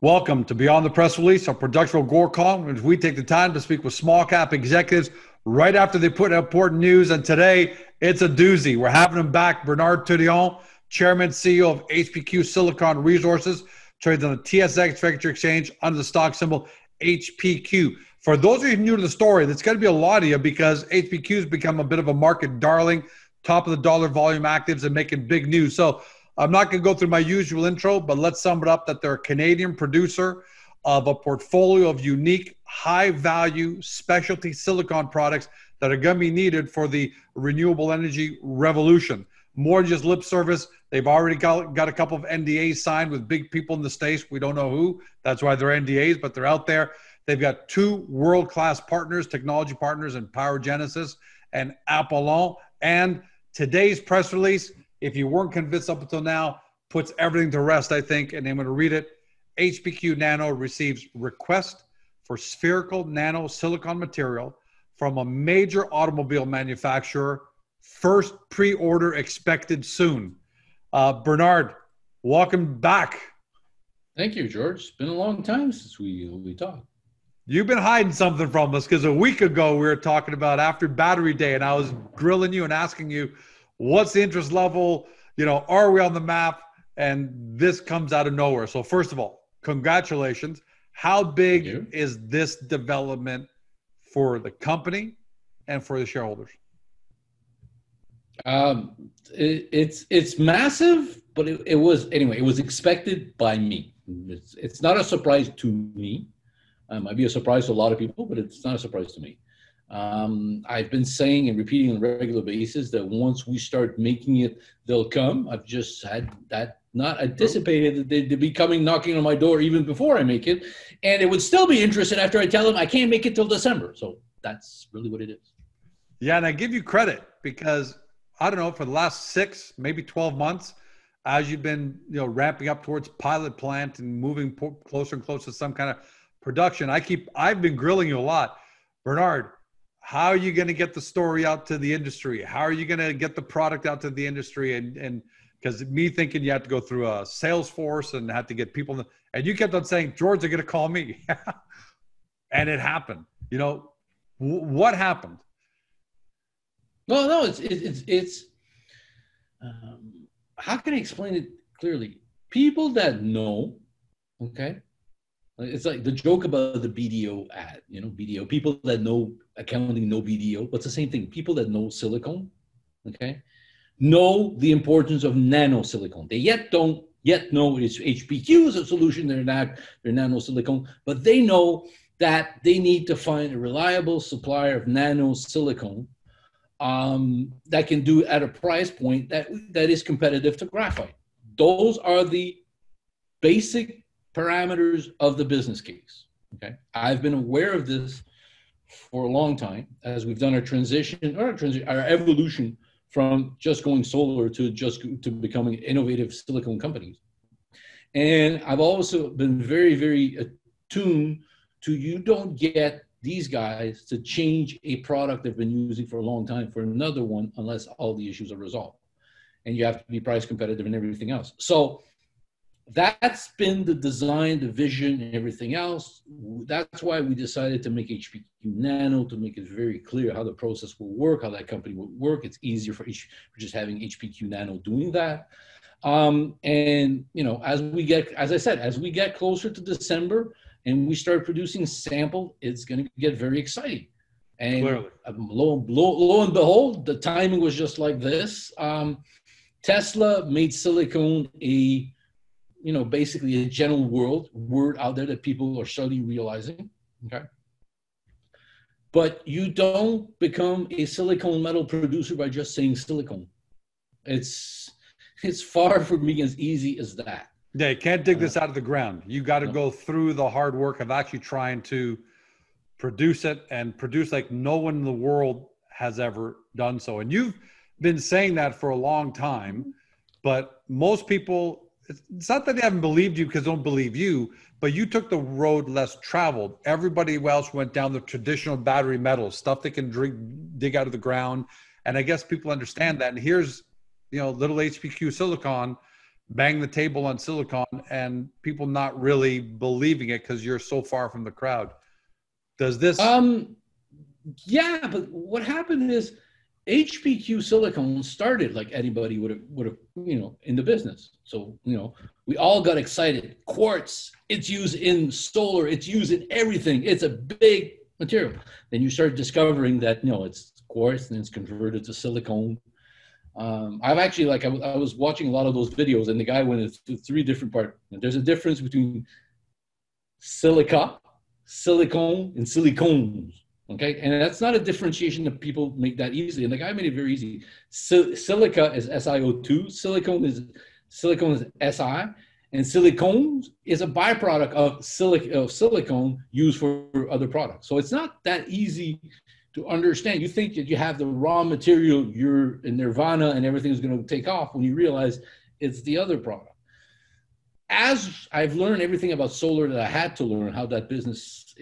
Welcome to Beyond the Press Release, a production of Gore Call, in which we take the time to speak with small cap executives right after they put out important news. And today, it's a doozy. We're having him back, Bernard Touillon, Chairman, CEO of HPQ Silicon Resources, trades on the TSX Venture Exchange under the stock symbol HPQ. For those of you new to the story, that's going to be a lot of you because HPQ has become a bit of a market darling, top of the dollar volume actives and making big news. So I'm not going to go through my usual intro, but let's sum it up that they're a Canadian producer of a portfolio of unique, high-value, specialty silicon products that are going to be needed for the renewable energy revolution. More than just lip service. They've already got a couple of NDAs signed with big people in the States. We don't know who. That's why they're NDAs, but they're out there. They've got two world-class partners, technology partners in Power Genesis and Apollon. And today's press release, if you weren't convinced up until now, puts everything to rest, I think, and I'm going to read it. HPQ Nano receives request for spherical nano silicon material from a major automobile manufacturer. First pre-order expected soon. Bernard, welcome back. Thank you, George. It's been a long time since we talked. You've been hiding something from us because a week ago we were talking about after Battery Day, and I was grilling you and asking you, what's the interest level? You know, are we on the map? And this comes out of nowhere. So first of all, congratulations. How big is this development for the company and for the shareholders? It's massive, but it was expected by me. It's not a surprise to me. It might be a surprise to a lot of people, but it's not a surprise to me. I've been saying and repeating on a regular basis that once we start making it, they'll come. I've just had that not anticipated that they'd be coming knocking on my door even before I make it. And it would still be interested after I tell them I can't make it till December. So that's really what it is. Yeah, and I give you credit because, I don't know, for the last 6, maybe 12 months, as you've been ramping up towards pilot plant and moving closer and closer to some kind of production, I've been grilling you a lot. Bernard, how are you going to get the story out to the industry? How are you going to get the product out to the industry? And because me thinking you have to go through a sales force and have to get people, and you kept on saying, George, they're going to call me. And it happened. What happened? Well, no, it's how can I explain it clearly? People that know, okay? It's like the joke about the BDO ad, BDO. People that know accounting know BDO, but it's the same thing. People that know silicon, okay, know the importance of nano silicon. They don't yet know it's HPQ is a solution. They're nano silicon, but they know that they need to find a reliable supplier of nano silicon that can do it at a price point that is competitive to graphite. Those are the basic parameters of the business case. Okay, I've been aware of this for a long time as we've done our evolution from just going solar to becoming innovative silicon companies. And I've also been very, very attuned to you don't get these guys to change a product they've been using for a long time for another one unless all the issues are resolved. And you have to be price competitive and everything else. So that's been the design, the vision, and everything else. That's why we decided to make HPQ Nano, to make it very clear how the process will work, how that company will work. It's easier for just having HPQ Nano doing that. And as we get closer to December and we start producing sample, it's going to get very exciting. And lo and behold, the timing was just like this. Tesla made silicon basically a general word out there that people are slowly realizing, okay? But you don't become a silicon metal producer by just saying silicon. It's far from being as easy as that. Yeah, you can't dig this out of the ground. You got to go through the hard work of actually trying to produce it and produce like no one in the world has ever done so. And you've been saying that for a long time, but most people, it's not that they haven't believed you because they don't believe you, but you took the road less traveled. Everybody else went down the traditional battery metals, stuff they can dig out of the ground. And I guess people understand that. And here's, little HPQ Silicon bang the table on silicon and people not really believing it because you're so far from the crowd. Does this? Yeah, but what happened is HPQ Silicon started like anybody would have, in the business. So, we all got excited. Quartz, it's used in solar, it's used in everything. It's a big material. Then you start discovering that, it's quartz and it's converted to silicone. I've actually, I was watching a lot of those videos and the guy went into 3 different parts. There's a difference between silica, silicone, and silicones. Okay, and that's not a differentiation that people make that easily. And the guy made it very easy. Silica is SiO2, silicone is Si, and silicones is a byproduct of silicone used for other products. So it's not that easy to understand. You think that you have the raw material, you're in nirvana, and everything's going to take off when you realize it's the other product. As I've learned everything about solar that I had to learn, how that business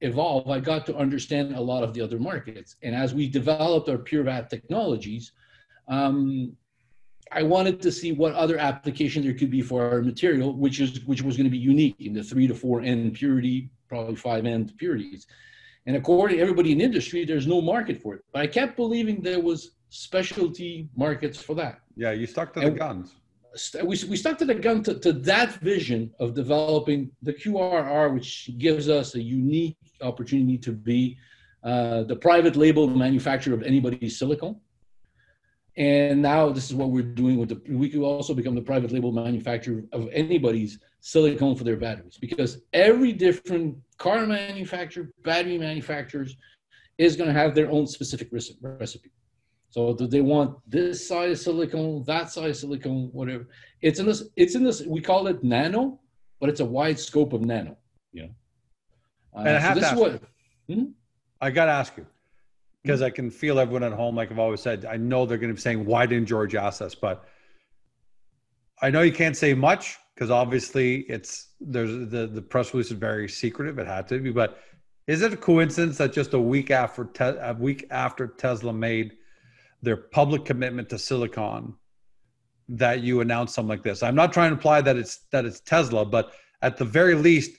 evolve, I got to understand a lot of the other markets. And as we developed our pure vat technologies, I wanted to see what other application there could be for our material, which was going to be unique in the 3 to 4 N purity, probably 5 N purities. And according to everybody in the industry, there's no market for it. But I kept believing there was specialty markets for that. Yeah, you stuck to the guns. We stuck to the gun to that vision of developing the QRR, which gives us a unique opportunity to be the private label manufacturer of anybody's silicone. And now this is what we're doing we could also become the private label manufacturer of anybody's silicone for their batteries, because every different car manufacturer, battery manufacturers is going to have their own specific recipe. So do they want this size silicone, that size silicone, whatever? It's in this, we call it nano, but it's a wide scope of nano, And I have to ask you, I got to ask you, because I can feel everyone at home, like I've always said, I know they're going to be saying, why didn't George ask us? But I know you can't say much because obviously the press release is very secretive. It had to be, but is it a coincidence that just a week after Tesla made their public commitment to silicon that you announced something like this? I'm not trying to imply that it's Tesla, but at the very least,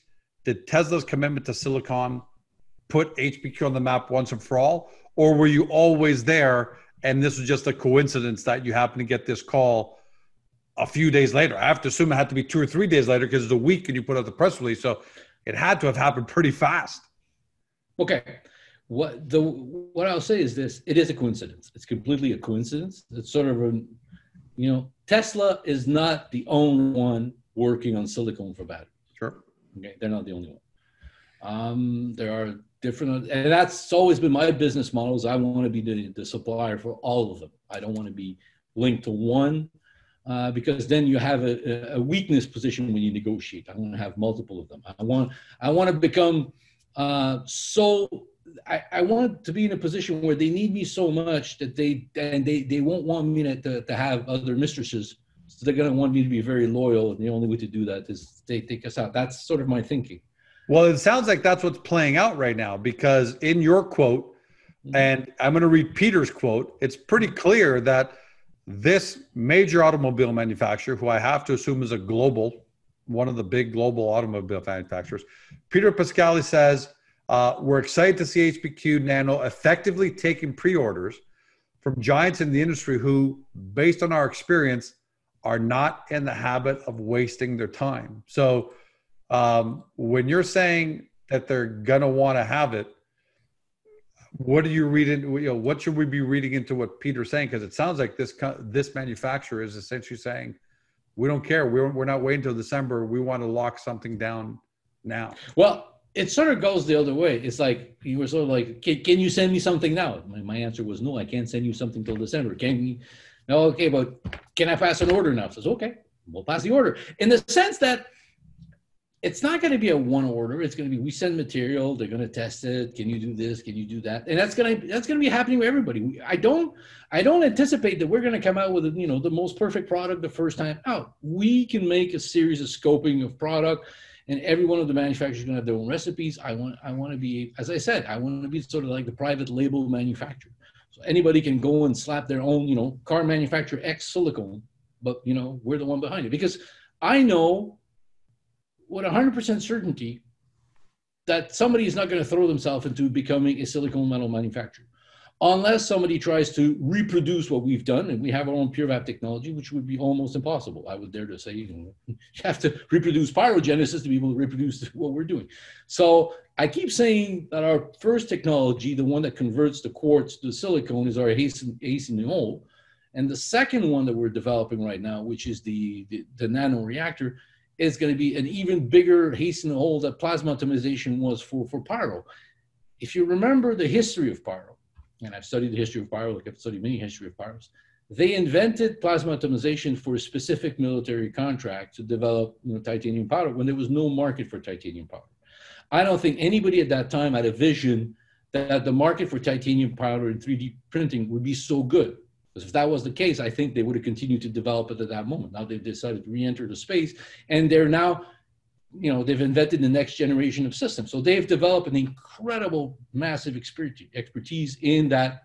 did Tesla's commitment to silicon put HPQ on the map once and for all? Or were you always there and this was just a coincidence that you happened to get this call a few days later? I have to assume it had to be 2 or 3 days later because it's a week and you put out the press release. So it had to have happened pretty fast. Okay. What I'll say is this: it is a coincidence. It's completely a coincidence. It's sort of Tesla is not the only one working on silicone for batteries. Sure. Okay, they're not the only one. There are different, and that's always been my business model. Is I want to be the supplier for all of them. I don't want to be linked to one because then you have a weakness position when you negotiate. I want to have multiple of them. I want to become I want to be in a position where they need me so much that they won't want me to have other mistresses. So they're going to want me to be very loyal. And the only way to do that is they take us out. That's sort of my thinking. Well, it sounds like that's what's playing out right now, because in your quote, and I'm going to read Peter's quote, it's pretty clear that this major automobile manufacturer, who I have to assume is one of the big global automobile manufacturers, Peter Pascali says, we're excited to see HPQ Nano effectively taking pre-orders from giants in the industry who, based on our experience, are not in the habit of wasting their time. So when you're saying that they're going to want to have it, what are you reading? What should we be reading into what Peter's saying? Because it sounds like this manufacturer is essentially saying, we don't care. We're not waiting until December. We want to lock something down now. Well, it sort of goes the other way. It's like you were sort of like, can you send me something now? My answer was no. I can't send you something till December. Can you? No, okay, but can I pass an order now? It says okay, we'll pass the order. In the sense that it's not going to be a one order. It's going to be we send material. They're going to test it. Can you do this? Can you do that? And that's going to be happening with everybody. I don't anticipate that we're going to come out with the most perfect product the first time out. We can make a series of scoping of product. And every one of the manufacturers is going to have their own recipes. I want to be, as I said, I want to be sort of like the private label manufacturer. So anybody can go and slap their own, car manufacturer X silicone but you know, we're the one behind it, because I know with 100% certainty that somebody is not going to throw themselves into becoming a silicon metal manufacturer unless somebody tries to reproduce what we've done, and we have our own pure VAP technology, which would be almost impossible. I would dare to say, you know, you have to reproduce pyrogenesis to be able to reproduce what we're doing. So I keep saying that our first technology, the one that converts the quartz to silicon, is our hastening hole. And the second one that we're developing right now, which is the nano reactor, is going to be an even bigger hastening hole that plasma atomization was for pyro. If you remember the history of pyro, and I've studied the history of pyro, like I've studied many history of pyros, they invented plasma atomization for a specific military contract to develop, you know, titanium powder when there was no market for titanium powder. I don't think anybody at that time had a vision that the market for titanium powder and 3D printing would be so good. Because if that was the case, I think they would have continued to develop it at that moment. Now they've decided to re-enter the space, and they're now, you know, they've invented the next generation of systems. So they've developed an incredible, massive expertise in that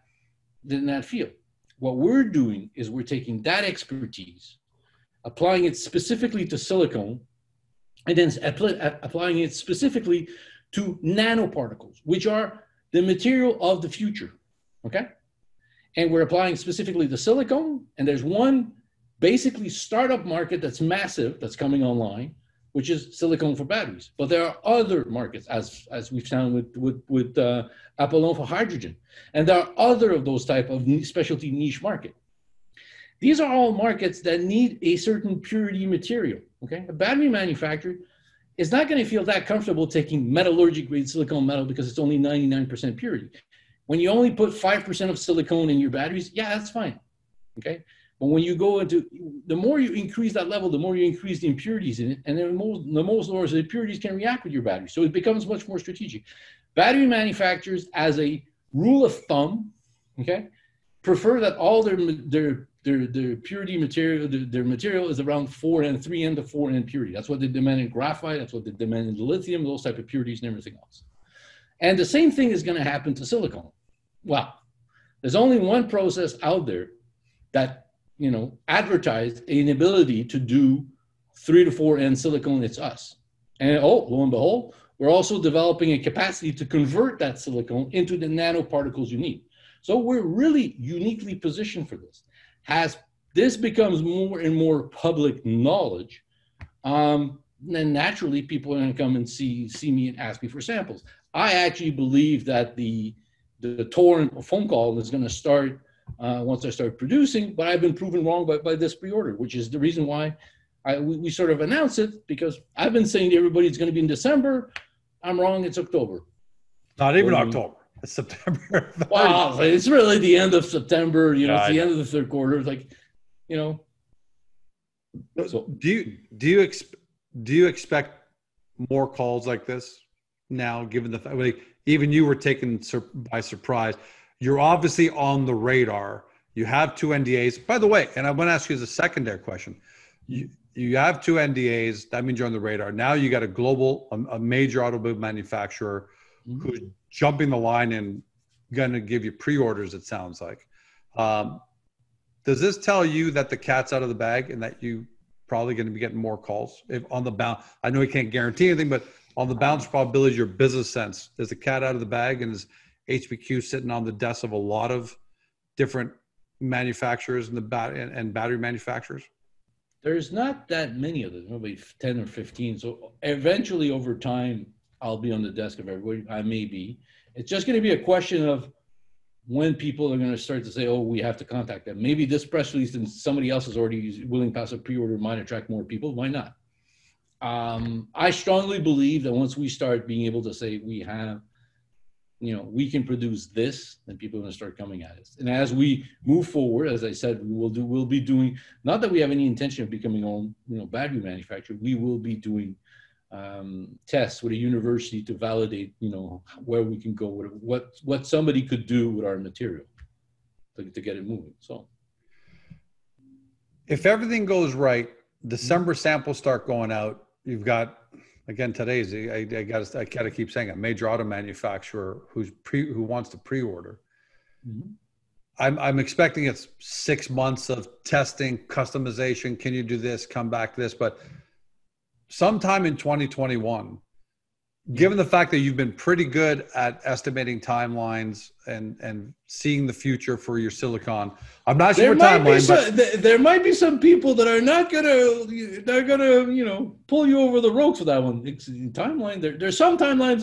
field. What we're doing is we're taking that expertise, applying it specifically to silicon, and then applying it specifically to nanoparticles, which are the material of the future, okay? And we're applying specifically to silicon, and there's one basically startup market that's massive, that's coming online, which is silicon for batteries. But there are other markets, as we've found with Apollon for hydrogen. And there are other of those type of specialty niche market. These are all markets that need a certain purity material, okay? A battery manufacturer is not gonna feel that comfortable taking metallurgic grade silicon metal because it's only 99% purity. When you only put 5% of silicon in your batteries, yeah, that's fine, okay? But when you go into, the more you increase that level, the more you increase the impurities in it, and then the most lower the impurities can react with your battery. So it becomes much more strategic. Battery manufacturers, as a rule of thumb, okay, prefer that all their purity material, their material is around 4N, 3N to 4N purity. That's what they demand in graphite. That's what they demand in lithium, those type of purities and everything else. And the same thing is going to happen to silicon. Well, there's only one process out there that, you know, advertised an ability to do 3 to 4N silicon. It's us. And oh, lo and behold, we're also developing a capacity to convert that silicon into the nanoparticles you need. So we're really uniquely positioned for this. As this becomes more and more public knowledge, then naturally people are going to come and see me and ask me for samples. I actually believe that the torrent phone call is going to start once I start producing, but I've been proven wrong by this pre-order, which is the reason why we sort of announced it, because I've been saying to everybody it's going to be in December. I'm wrong, it's October. Not even October. It's September. Wow, it's really the end of September, you know, it's the end of the third quarter. It's like, you know. So do you expect more calls like this now, given the fact even you were taken by surprise? You're obviously on the radar. You have 2 NDAs. By the way, and I want to ask you as a secondary question. You have 2 NDAs. That means you're on the radar. Now you got a major automobile manufacturer who's jumping the line and going to give you pre-orders, it sounds like. Does this tell you that the cat's out of the bag and that you probably going to be getting more calls if on the bounce? I know you can't guarantee anything, but on the bounce probability, your business sense, is the cat out of the bag, and is HPQ sitting on the desk of a lot of different manufacturers and battery manufacturers? There's not that many of them, maybe 10 or 15. So eventually over time, I'll be on the desk of everybody. I may be. It's just going to be a question of when people are going to start to say, oh, we have to contact them. Maybe this press release and somebody else is already willing to pass a pre-order might attract more people. Why not? I strongly believe that once we start being able to say we have, you know, we can produce this, then people are going to start coming at us. And as we move forward, as I said, we'll be doing, not that we have any intention of becoming our own, you know, battery manufacturer. We will be doing tests with a university to validate, you know, where we can go with what somebody could do with our material to get it moving. So if everything goes right, December samples start going out. You've got, again, today's, I gotta keep saying, a major auto manufacturer who wants to pre-order. I'm expecting it's 6 months of testing, customization. Can you do this? Come back to this. But sometime in 2021, given the fact that you've been pretty good at estimating timelines and seeing the future for your silicon, I'm not sure what timeline, but there might be some people that are not gonna pull you over the ropes with that one. It's timeline. There's some timelines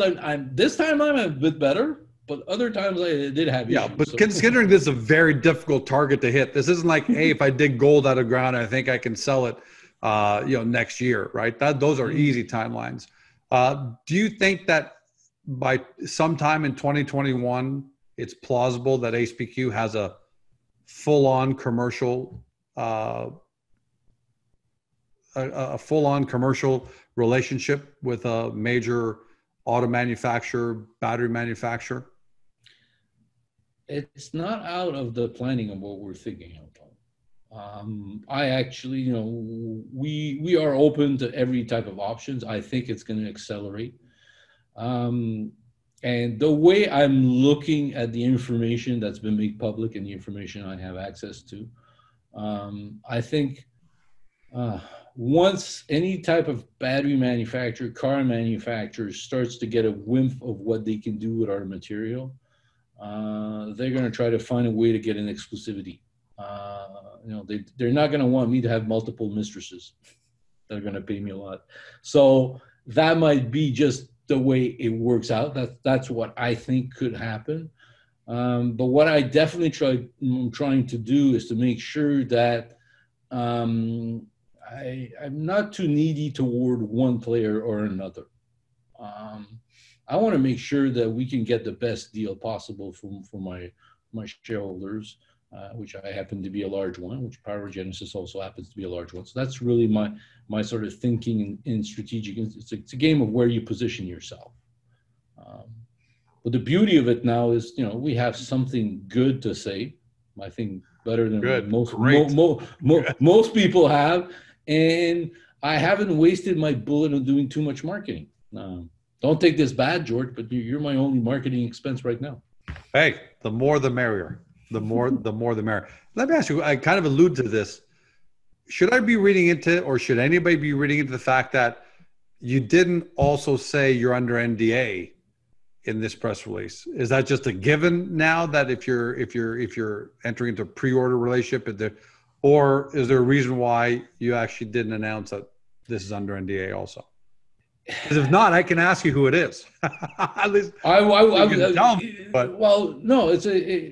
this timeline I'm a bit better, but other times I did have issues. Yeah, but considering this is a very difficult target to hit, this isn't like, hey, if I dig gold out of ground, I think I can sell it, next year, right? Those are easy timelines. Do you think that by sometime in 2021, it's plausible that HPQ has a full-on commercial, a full-on commercial relationship with a major auto manufacturer, battery manufacturer? It's not out of the planning of what we're thinking of. I actually, we are open to every type of options. I think it's going to accelerate. And the way I'm looking at the information that's been made public and the information I have access to, I think once any type of battery manufacturer, car manufacturer starts to get a whiff of what they can do with our material, they're going to try to find a way to get an exclusivity. They're not going to want me to have multiple mistresses. They're going to pay me a lot. So that might be just the way it works out. That's what I think could happen. But what I definitely I'm trying to do is to make sure that I'm not too needy toward one player or another. I want to make sure that we can get the best deal possible for my shareholders. Which I happen to be a large one, which Power Genesis also happens to be a large one. So that's really my sort of thinking in strategic. It's a game of where you position yourself. But the beauty of it now is, we have something good to say. I think better than most people have. And I haven't wasted my bullet on doing too much marketing. Don't take this bad, George, but you're my only marketing expense right now. Hey, the more the merrier. The more the merrier. Let me ask you, I kind of allude to this. Should I be reading into, or should anybody be reading into the fact that you didn't also say you're under NDA in this press release? Is that just a given now that if you're entering into a pre-order relationship, or is there a reason why you actually didn't announce that this is under NDA also? Because if not, I can ask you who it is. At least you can tell me, but. Well, no,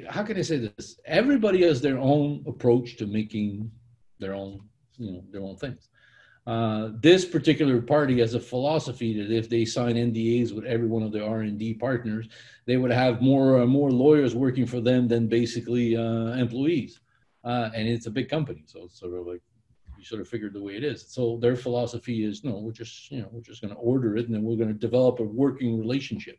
how can I say this? Everybody has their own approach to making their own things. This particular party has a philosophy that if they sign NDAs with every one of their R&D partners, they would have more lawyers working for them than basically employees. And it's a big company, so it's sort of like, you sort of figured the way it is. So their philosophy is, no, we're just going to order it, and then we're going to develop a working relationship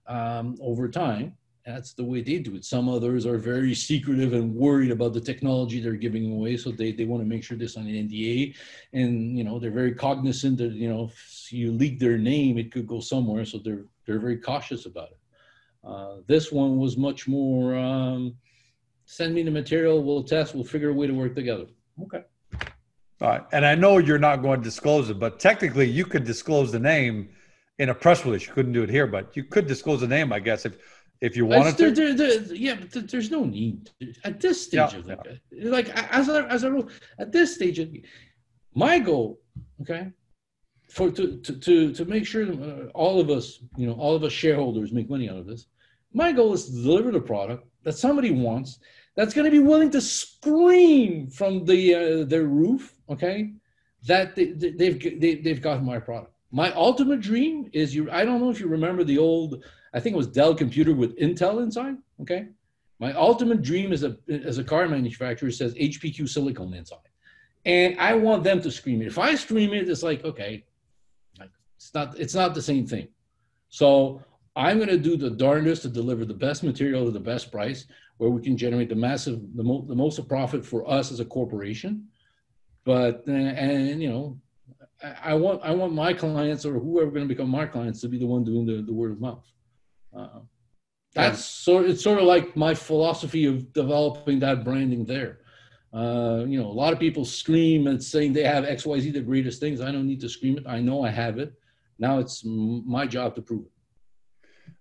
over time. That's the way they do it. Some others are very secretive and worried about the technology they're giving away, so they want to make sure they sign an NDA, and they're very cognizant that if you leak their name, it could go somewhere, so they're very cautious about it. This one was much more, send me the material, we'll test, we'll figure a way to work together. Okay. All right. And I know you're not going to disclose it, but technically you could disclose the name in a press release. You couldn't do it here, but you could disclose the name, I guess, if you wanted to. Yeah, but there's no need at this stage of at this stage. My goal, okay, to make sure all of us shareholders make money out of this. My goal is to deliver the product that somebody wants, that's going to be willing to scream from their roof, okay, that they've gotten my product. My ultimate dream is I don't know if you remember the old, I think it was Dell computer with Intel inside, okay? My ultimate dream as a car manufacturer says HPQ Silicon inside. And I want them to scream it. If I scream it, it's like, okay, it's not the same thing. So I'm going to do the darndest to deliver the best material at the best price, where we can generate the most of profit for us as a corporation. But I want my clients, or whoever going to become my clients, to be the one doing the word of mouth. It's sort of like my philosophy of developing that branding there. You know, a lot of people scream and saying they have XYZ, the greatest things. I don't need to scream it. I know I have it. Now it's my job to prove it.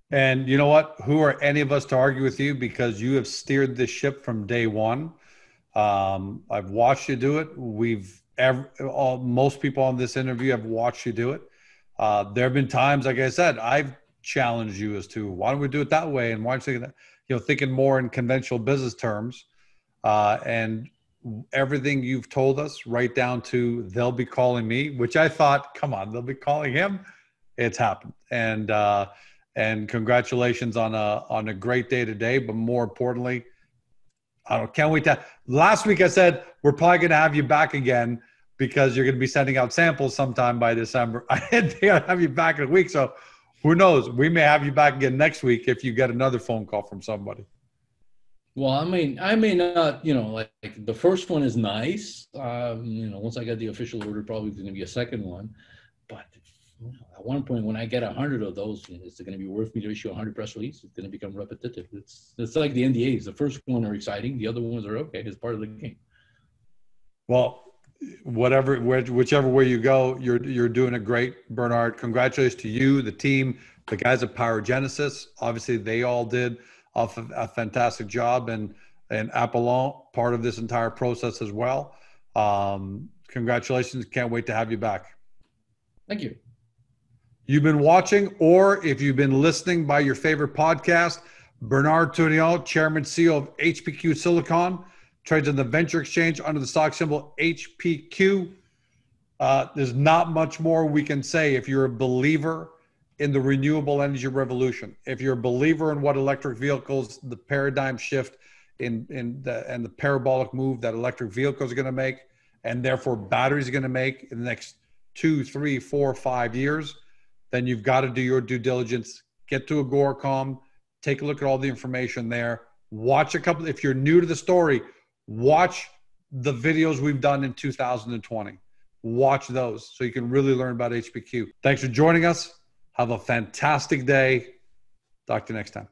And you know what? Who are any of us to argue with you, because you have steered this ship from day one. I've watched you do it. Most people on this interview have watched you do it. There have been times, like I said, I've challenged you as to why don't we do it that way, and why don't you thinking more in conventional business terms. And everything you've told us, right down to they'll be calling me, which I thought, come on, they'll be calling him. It's happened, and congratulations on a great day today. But more importantly, can't wait to. Last week I said we're probably going to have you back again because you're going to be sending out samples sometime by December. I didn't think I'd have you back in a week, so who knows? We may have you back again next week if you get another phone call from somebody. Well, I may not, like the first one is nice. Once I get the official order, probably going to be a second one. But at one point, when I get 100 of those, is it going to be worth me to issue 100 press releases? It's going to become repetitive. It's like the NDAs. The first one are exciting. The other ones are okay. It's part of the game. Well, whichever way you go, you're doing it great, Bernard. Congratulations to you, the team, the guys at Power Genesis. Obviously, they all did a fantastic job, and Apollon, part of this entire process as well. Congratulations. Can't wait to have you back. Thank you. You've been watching, or if you've been listening by your favorite podcast, Bernard Tourillon, Chairman CEO of HPQ Silicon, trades on the venture exchange under the stock symbol HPQ. There's not much more we can say. If you're a believer in the renewable energy revolution, if you're a believer in what electric vehicles, the paradigm shift and the parabolic move that electric vehicles are going to make, and therefore batteries are going to make in the next 2, 3, 4, 5 years, then you've got to do your due diligence. Get to Agoracom, take a look at all the information there. Watch a couple. If you're new to the story, watch the videos we've done in 2020. Watch those so you can really learn about HPQ. Thanks for joining us. Have a fantastic day. Talk to you next time.